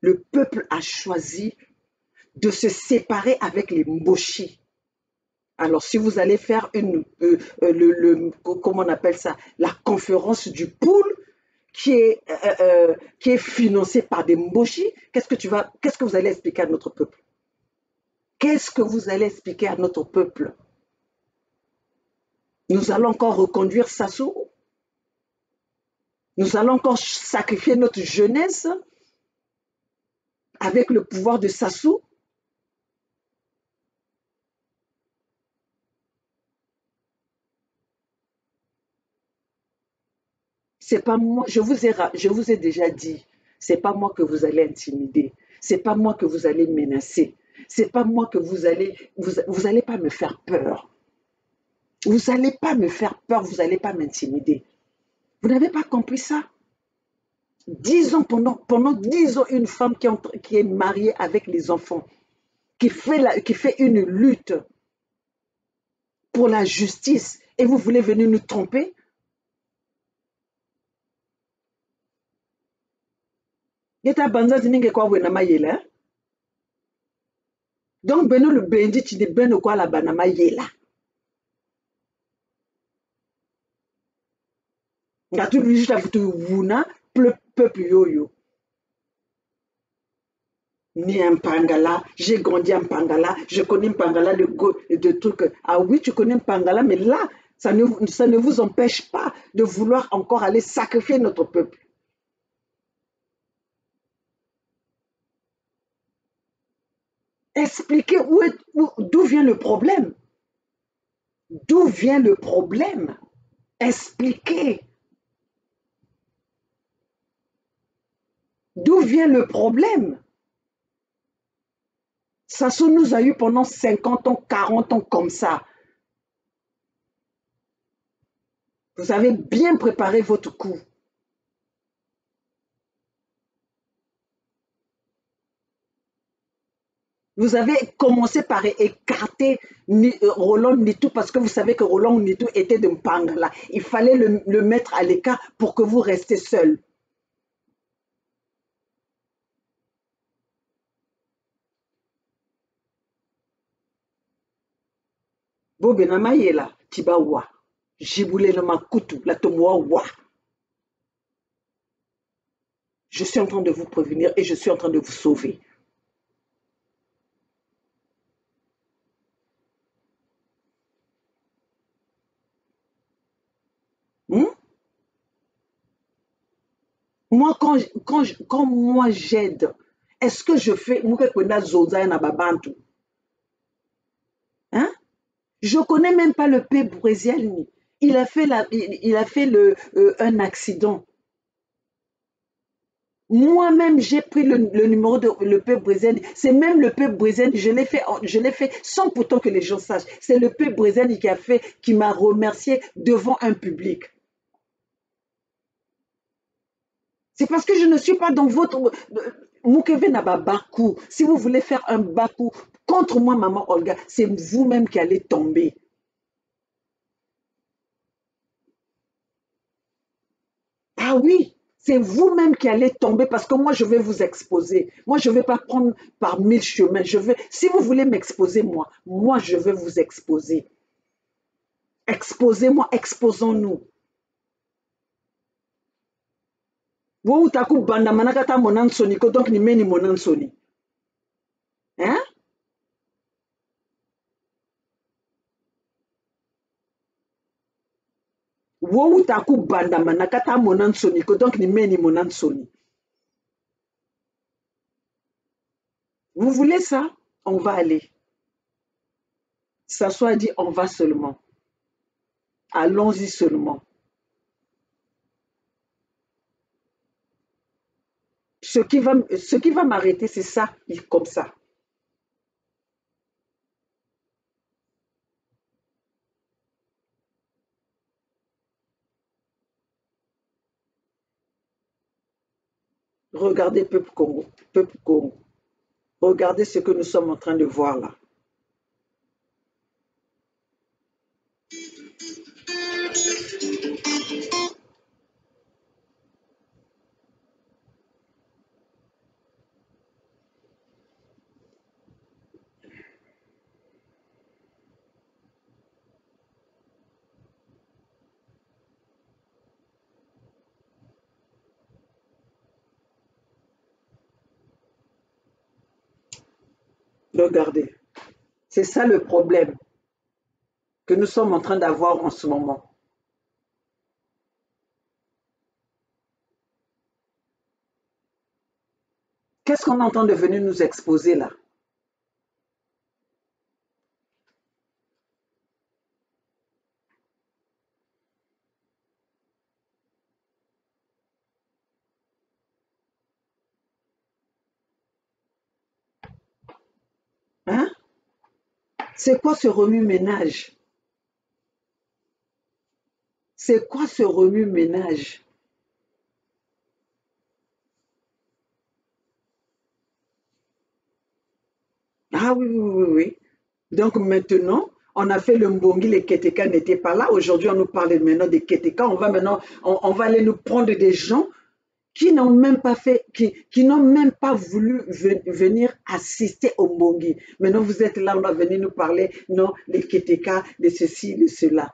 [SPEAKER 1] Le peuple a choisi de se séparer avec les Mboshi. Alors, si vous allez faire comment on appelle ça, la conférence du pool qui est financée par des Mboshi, qu'est-ce que vous allez expliquer à notre peuple? Qu'est-ce que vous allez expliquer à notre peuple? Nous allons encore reconduire Sassou? Nous allons encore sacrifier notre jeunesse avec le pouvoir de Sassou? C'est pas moi, je vous ai déjà dit, c'est pas moi que vous allez intimider, c'est pas moi que vous allez menacer, c'est pas moi que vous allez pas me faire peur. Vous allez pas me faire peur, vous allez pas m'intimider. Vous n'avez pas compris ça? 10 ans, pendant 10 ans, une femme qui est mariée avec les enfants, qui fait une lutte pour la justice, et vous voulez venir nous tromper? Yeta banza zininge kwa wena mayela. Donc, beno le bendi, tu dis beno kwa la banama yela. Ngatu juste à vous wuna, peuple yo-yo. Ni un Pangala, j'ai grandi en Pangala, je connais Pangala de trucs. Ah oui, tu connais Pangala, mais là, ça ne vous empêche pas de vouloir encore aller sacrifier notre peuple. Expliquez d'où vient le problème. D'où vient le problème? Expliquez. D'où vient le problème? Sassou nous a eu pendant 50 ans, 40 ans comme ça. Vous avez bien préparé votre coup. Vous avez commencé par écarter Roland Nitou parce que vous savez que Roland Nitou était de Mpangala. Il fallait le mettre à l'écart pour que vous restiez seul. Bobenama yela, tiba wa. Jiboule le makutu, la tomoa wa. Je suis en train de vous prévenir et je suis en train de vous sauver. Hmm? Moi, quand moi j'aide, est-ce que je fais hein? Je connais même pas le père brésilien. Il a fait un accident. Moi-même, j'ai pris le numéro de le peuple brésilien. C'est même le peuple brésilien, je l'ai fait sans pourtant que les gens sachent. C'est le peuple brésilien qui m'a remercié devant un public. C'est parce que je ne suis pas dans votre Mukeve Naba Bakou. Si vous voulez faire un Bakou contre moi, maman Olga, c'est vous-même qui allez tomber. Ah oui, c'est vous-même qui allez tomber parce que moi, je vais vous exposer. Moi, je ne vais pas prendre par mille chemins. Si vous voulez m'exposer, moi, je vais vous exposer. Exposez-moi, exposons-nous. Vous utaku banda manakata monansoni, donc ni meni monansoni. Hein? Vous utaku banda manakata monansoni, donc ni meni monansoni. Vous voulez ça? On va aller. Ça soit dit, on va seulement. Allons-y seulement. Ce qui va m'arrêter, c'est ça, comme ça. Regardez, peuple Congo, peuple Congo. Regardez ce que nous sommes en train de voir là. Regardez. C'est ça le problème que nous sommes en train d'avoir en ce moment. Qu'est-ce qu'on est en train de venir nous exposer là? Hein? C'est quoi ce remue-ménage? C'est quoi ce remue-ménage? Ah oui, oui, oui, oui. Donc maintenant, on a fait le Mbongi, les Keteka n'étaient pas là. Aujourd'hui, on nous parle maintenant des Keteka. On va aller nous prendre des gens qui n'ont même pas fait, qui n'ont même pas voulu venir assister au Mbongi. Maintenant, vous êtes là, on va venir nous parler, non, les Keteka, de ceci, de cela.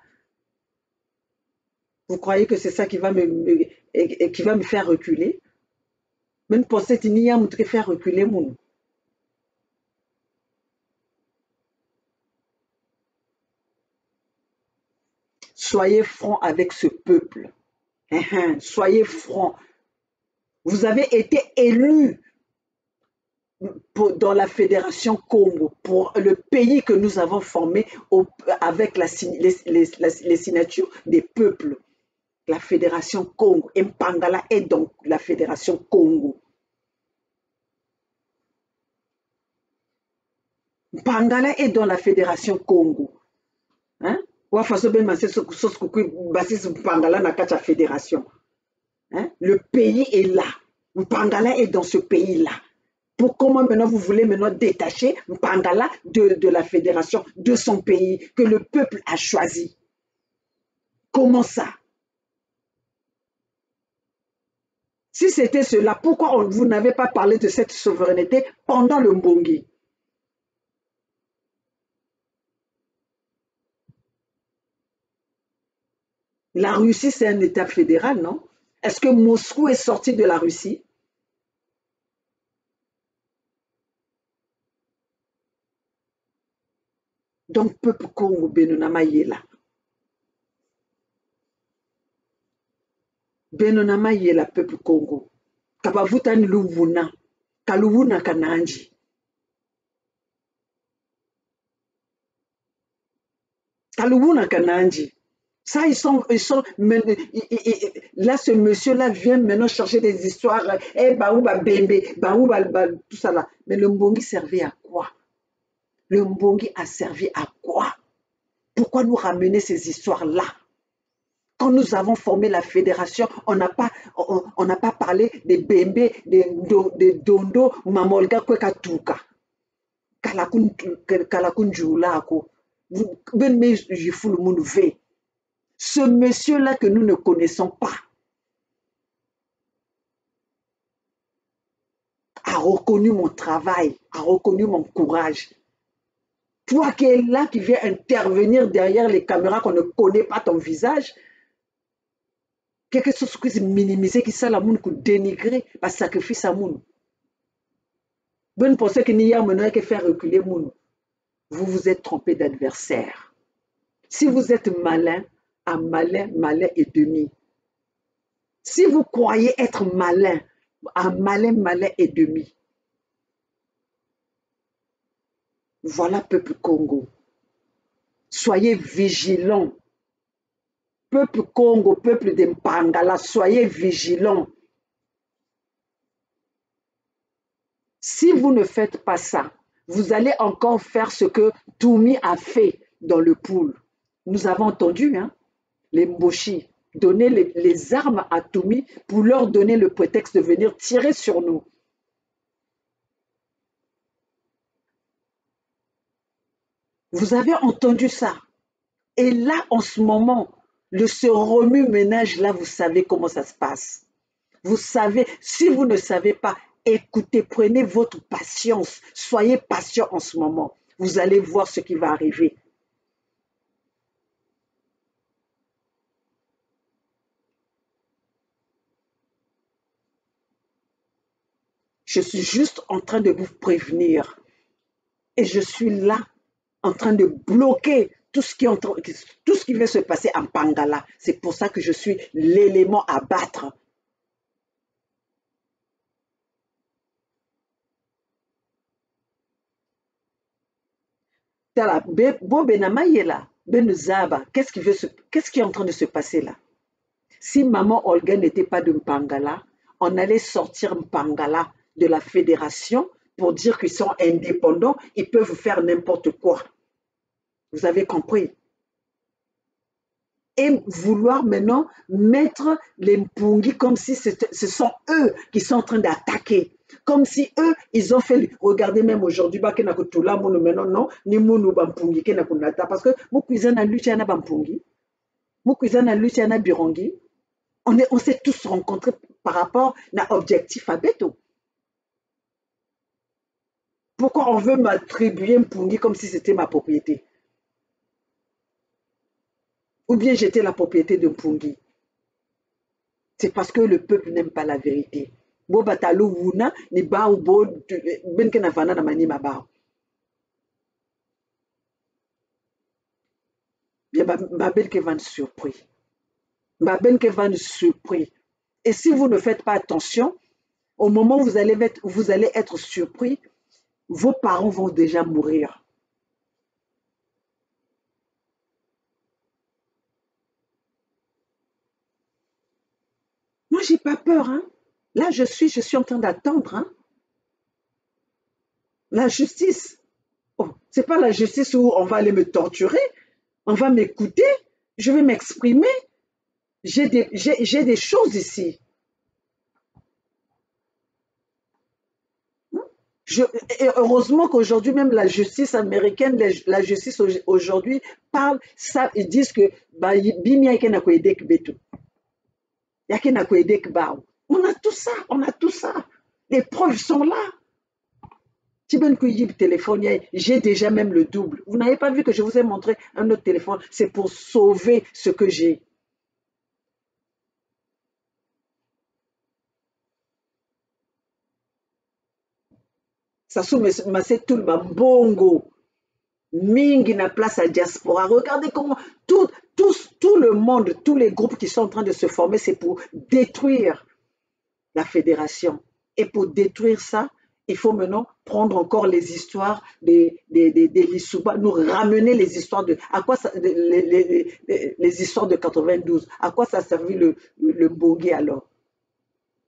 [SPEAKER 1] Vous croyez que c'est ça qui va qui va me faire reculer? Même pour cette niya, me faire reculer, mon. Soyez franc avec ce peuple. Soyez franc. Vous avez été élu dans la Fédération Congo pour le pays que nous avons formé avec les signatures des peuples. La Fédération Congo. Mpangala est donc la Fédération Congo. Mpangala est dans la Fédération Congo. Hein? Fédération. Hein? Le pays est là. Mpangala est dans ce pays-là. Pour comment maintenant vous voulez maintenant détacher Mpangala de la fédération, de son pays, que le peuple a choisi? Comment ça? Si c'était cela, pourquoi vous n'avez pas parlé de cette souveraineté pendant le Mbongi? La Russie, c'est un État fédéral, non? Est-ce que Moscou est sorti de la Russie? Donc, peuple Congo Benunama est là. benonama yela peuple Congo kabavutani luvuna kaluvuna kananji kaluvuna kananji. Ça, là, ce monsieur-là vient maintenant chercher des histoires, baouba bembe, baouba, tout ça là. Mais le mbongi servait à quoi? Le mbongi a servi à quoi? Pourquoi nous ramener ces histoires-là? Quand nous avons formé la fédération, on n'a pas parlé des bembe, des dondo, mamolga, kwekatuka. Kalakun joulako. Vous, ben, mais je fous le monde fait. Ce monsieur-là que nous ne connaissons pas a reconnu mon travail, a reconnu mon courage. Toi qui es là, qui viens intervenir derrière les caméras, qu'on ne connaît pas ton visage, quelque chose qui est minimisé, qui ça la moun, qui dénigrer, par sacrifice à moun. Bonne pensée que n'y a maintenant que faire reculer moun. Vous vous êtes trompé d'adversaire. Si vous êtes malin, un malin, malin et demi. Si vous croyez être malin, un malin, malin et demi. Voilà, peuple Congo. Soyez vigilants. Peuple Congo, peuple de Mpangala, soyez vigilants. Si vous ne faites pas ça, vous allez encore faire ce que Toumi a fait dans le pool. Nous avons entendu, hein, les Mboshi donner les armes à Toumi pour leur donner le prétexte de venir tirer sur nous. Vous avez entendu ça. Et là, en ce moment, ce remue-ménage là, vous savez comment ça se passe. Vous savez, si vous ne savez pas, écoutez, prenez votre patience. Soyez patient en ce moment. Vous allez voir ce qui va arriver. Je suis juste en train de vous prévenir. Et je suis là, en train de bloquer tout ce qui va se passer en Pangala. C'est pour ça que je suis l'élément à battre. Qu'est-ce qui est en train de se passer là? Si maman Olga n'était pas de Mpangala, on allait sortir Mpangala de la fédération pour dire qu'ils sont indépendants, ils peuvent faire n'importe quoi. Vous avez compris? Et vouloir maintenant mettre les Mpungi comme si ce sont eux qui sont en train d'attaquer. Comme si eux, ils ont fait, regardez même aujourd'hui, parce que on s'est tous rencontrés par rapport à l'objectif à Beto. Pourquoi on veut m'attribuer Mpungi comme si c'était ma propriété? Ou bien j'étais la propriété de Mpungi? C'est parce que le peuple n'aime pas la vérité. Bobatalo wuna ni ba ou bo benke na vana na mani maba. Bien Babel que va surpris. Babel que va surpris. Et si vous ne faites pas attention, au moment où vous allez être surpris, vos parents vont déjà mourir. Moi, j'ai pas peur, hein. Là, je suis en train d'attendre, hein. La justice. Oh, c'est pas la justice où on va aller me torturer. On va m'écouter. Je vais m'exprimer. J'ai des choses ici. Et heureusement qu'aujourd'hui, même la justice américaine, la justice aujourd'hui parle, ça, ils disent que on a tout ça, on a tout ça. Les preuves sont là. J'ai déjà même le double. Vous n'avez pas vu que je vous ai montré un autre téléphone? C'est pour sauver ce que j'ai. Ça c'est tout le bongo. Mingi na place à diaspora. Regardez comment tout Tout le monde, tous les groupes qui sont en train de se former, c'est pour détruire la fédération. Et pour détruire ça, il faut maintenant prendre encore les histoires des Lissouba, nous ramener les histoires de, à quoi ça, les histoires de 92. À quoi ça a servi le Bogué alors?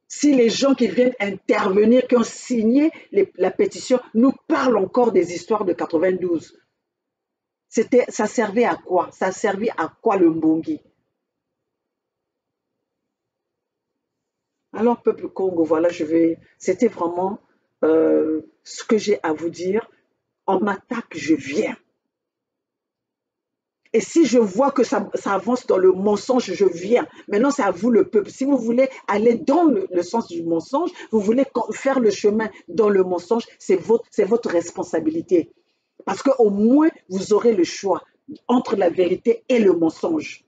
[SPEAKER 1] Si les gens qui viennent intervenir, qui ont signé la pétition, nous parlent encore des histoires de 92. Ça servait à quoi? Ça servait à quoi le Mbongi? Alors, peuple Congo, voilà, c'était vraiment ce que j'ai à vous dire. On m'attaque, je viens. Et si je vois que ça avance dans le mensonge, je viens. Maintenant, c'est à vous le peuple. Si vous voulez aller dans le sens du mensonge, vous voulez faire le chemin dans le mensonge, c'est votre responsabilité. Parce qu'au moins, vous aurez le choix entre la vérité et le mensonge.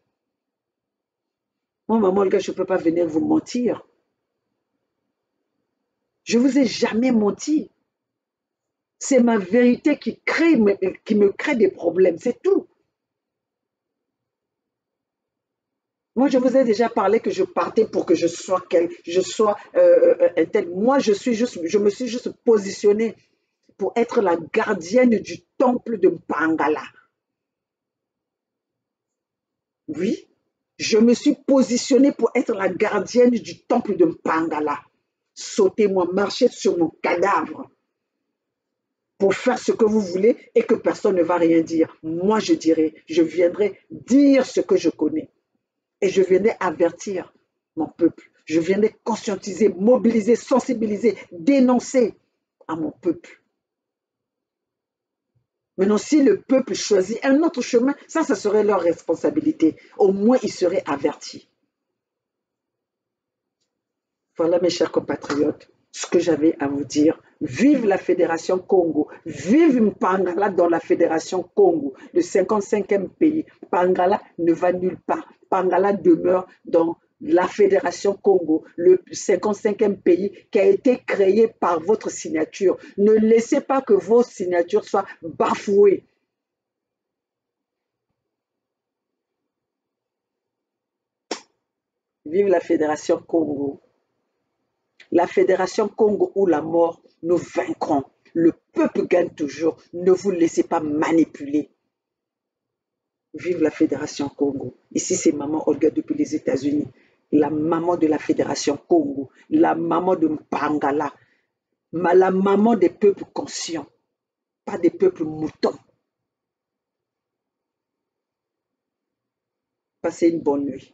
[SPEAKER 1] Moi, maman, le gars, je ne peux pas venir vous mentir. Je ne vous ai jamais menti. C'est ma vérité qui me crée des problèmes, c'est tout. Moi, je vous ai déjà parlé que je partais pour que je sois un tel. Moi, je me suis juste positionnée pour être la gardienne du temple de Mpangala. Oui, je me suis positionnée pour être la gardienne du temple de Mpangala. Sautez-moi, marchez sur mon cadavre pour faire ce que vous voulez et que personne ne va rien dire. Moi, je viendrai dire ce que je connais. Et je viendrai avertir mon peuple. Je viendrai conscientiser, mobiliser, sensibiliser, dénoncer à mon peuple. Maintenant, si le peuple choisit un autre chemin, ça serait leur responsabilité. Au moins, ils seraient avertis. Voilà, mes chers compatriotes, ce que j'avais à vous dire. Vive la Fédération Congo. Vive Mpangala dans la Fédération Congo, le 55e pays. Mpangala ne va nulle part. Mpangala demeure dans la Fédération Congo, le 55e pays qui a été créé par votre signature. Ne laissez pas que vos signatures soient bafouées. Vive la Fédération Congo. La Fédération Congo ou la mort, nous vaincrons. Le peuple gagne toujours. Ne vous laissez pas manipuler. Vive la Fédération Congo. Ici, c'est maman Olga depuis les États-Unis. La maman de la Fédération Congo. La maman de Mpangala. La maman des peuples conscients. Pas des peuples moutons. Passez une bonne nuit.